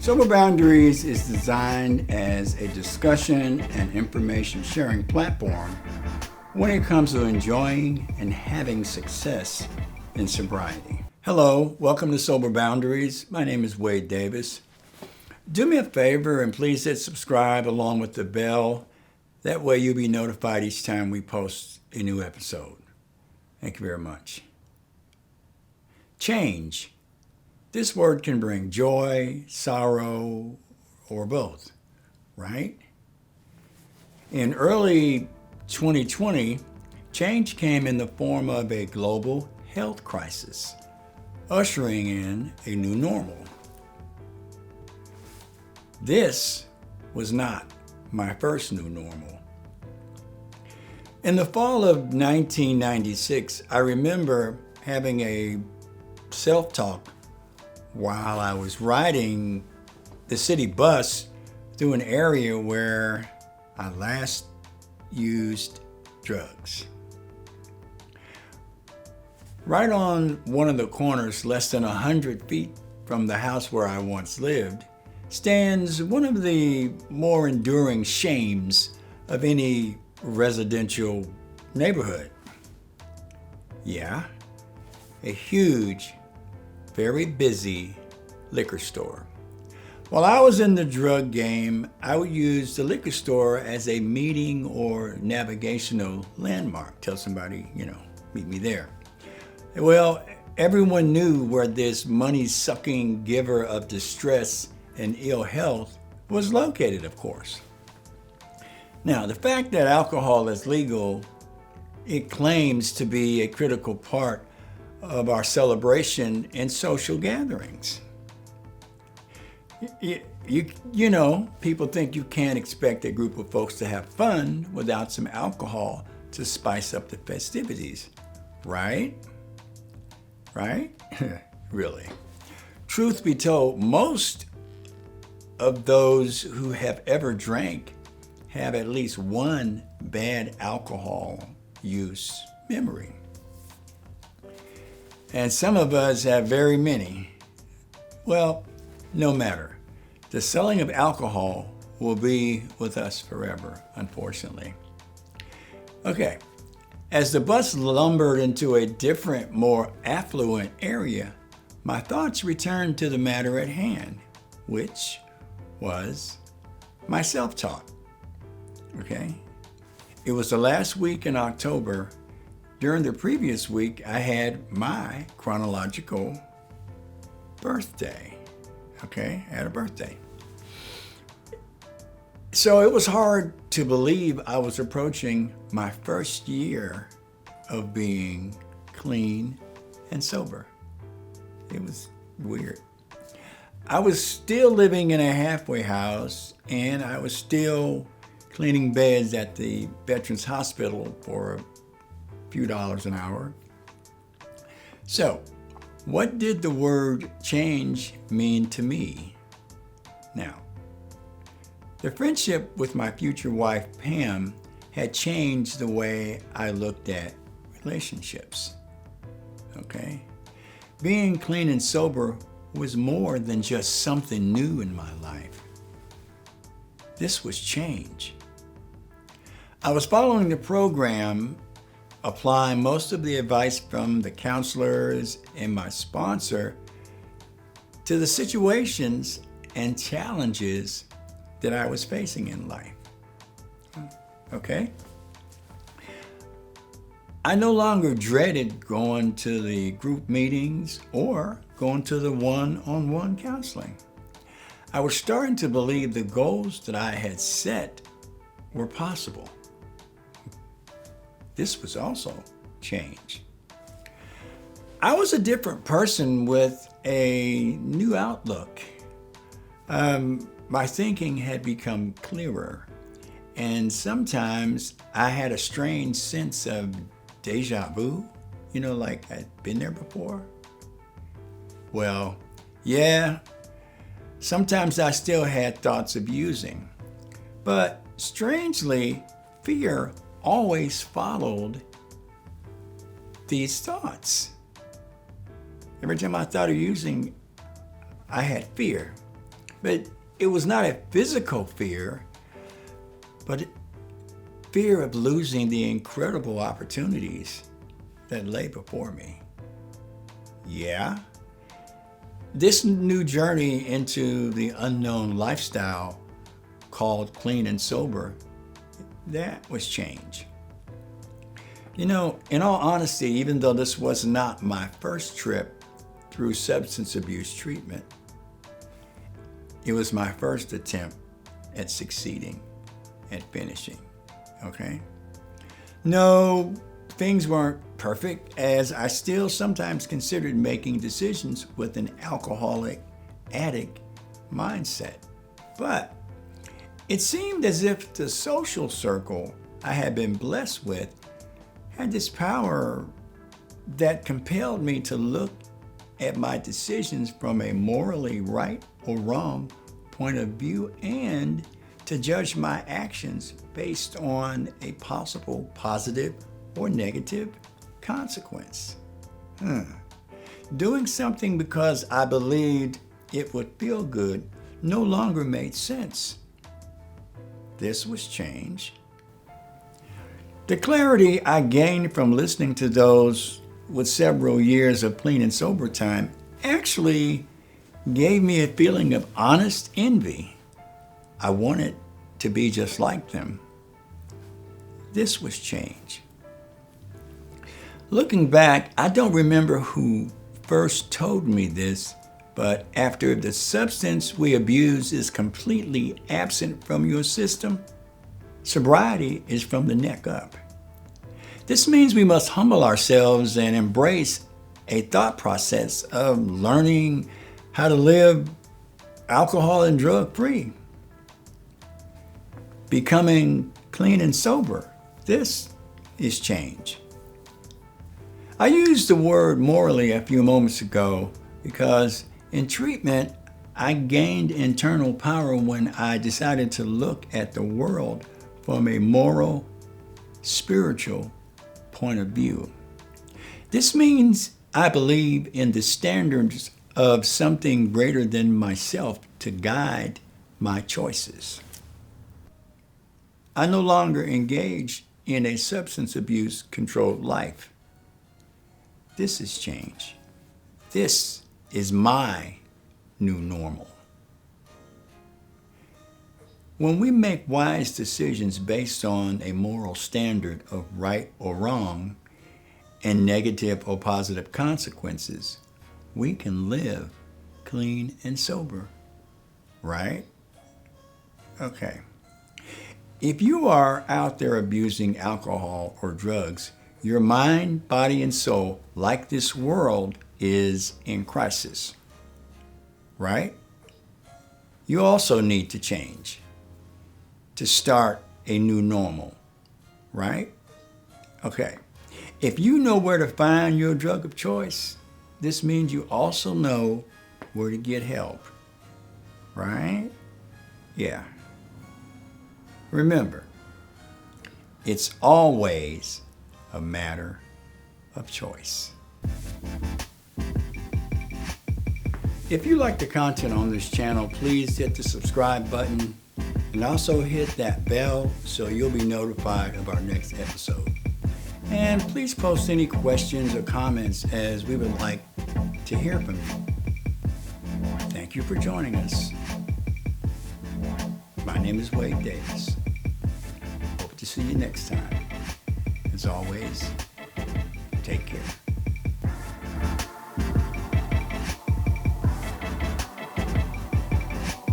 Sober Boundaries is designed as a discussion and information sharing platform when it comes to enjoying and having success in sobriety. Hello, welcome to Sober Boundaries. My name is Wade Davis. Do me a favor and please hit subscribe along with the bell. That way you'll be notified each time we post a new episode. Thank you very much. Change. This word can bring joy, sorrow, or both, right? In early 2020, change came in the form of a global health crisis, ushering in a new normal. This was not my first new normal. In the fall of 1996, I remember having a self-talk while I was riding the city bus through an area where I last used drugs. Right on one of the corners, less than 100 feet from the house where I once lived, stands one of the more enduring shames of any residential neighborhood. Yeah, a huge, very busy liquor store. While I was in the drug game, I would use the liquor store as a meeting or navigational landmark. Tell somebody, meet me there. Well, everyone knew where this money-sucking giver of distress and ill health was located, of course. Now, the fact that alcohol is legal, it claims to be a critical part of our celebration and social gatherings. People think you can't expect a group of folks to have fun without some alcohol to spice up the festivities, right? Right? Really. Truth be told, most of those who have ever drank have at least one bad alcohol use memory. And some of us have very many. Well, no matter. The selling of alcohol will be with us forever, unfortunately. Okay, as the bus lumbered into a different, more affluent area, my thoughts returned to the matter at hand, which was my self-talk. Okay? It was the last week in October. During the previous week, I had my chronological birthday. Okay, I had a birthday. So it was hard to believe I was approaching my first year of being clean and sober. It was weird. I was still living in a halfway house, and I was still cleaning beds at the Veterans Hospital for few dollars an hour. So, what did the word change mean to me? Now, the friendship with my future wife, Pam, had changed the way I looked at relationships. Okay? Being clean and sober was more than just something new in my life. This was change. I was following the program, applying most of the advice from the counselors and my sponsor to the situations and challenges that I was facing in life. Okay? I no longer dreaded going to the group meetings or going to the one-on-one counseling. I was starting to believe the goals that I had set were possible. This was also change. I was a different person with a new outlook. My thinking had become clearer, and sometimes I had a strange sense of deja vu, like I'd been there before. Well, yeah, sometimes I still had thoughts of using, but strangely, fear always followed these thoughts. Every time I thought of using, I had fear. But it was not a physical fear, but fear of losing the incredible opportunities that lay before me. Yeah, this new journey into the unknown lifestyle called clean and sober, that was change. You know, in all honesty, even though this was not my first trip through substance abuse treatment, it was my first attempt at succeeding, at finishing, okay? No, things weren't perfect, as I still sometimes considered making decisions with an alcoholic addict mindset. But it seemed as if the social circle I had been blessed with had this power that compelled me to look at my decisions from a morally right or wrong point of view and to judge my actions based on a possible positive or negative consequence. Doing something because I believed it would feel good no longer made sense. This was change. The clarity I gained from listening to those with several years of clean and sober time actually gave me a feeling of honest envy. I wanted to be just like them. This was change. Looking back, I don't remember who first told me this, but after the substance we abuse is completely absent from your system, sobriety is from the neck up. This means we must humble ourselves and embrace a thought process of learning how to live alcohol and drug free. Becoming clean and sober. This is change. I used the word morally a few moments ago because in treatment, I gained internal power when I decided to look at the world from a moral, spiritual point of view. This means I believe in the standards of something greater than myself to guide my choices. I no longer engage in a substance abuse controlled life. This is change. This is my new normal. When we make wise decisions based on a moral standard of right or wrong and negative or positive consequences, we can live clean and sober, right? Okay. If you are out there abusing alcohol or drugs, your mind, body, and soul, like this world, is in crisis, right? You also need to change to start a new normal, right? Okay. If you know where to find your drug of choice, this means you also know where to get help, right? Yeah. Remember, it's always a matter of choice. If you like the content on this channel, please hit the subscribe button and also hit that bell so you'll be notified of our next episode. And please post any questions or comments, as we would like to hear from you. Thank you for joining us. My name is Wade Davis. Hope to see you next time. As always, take care.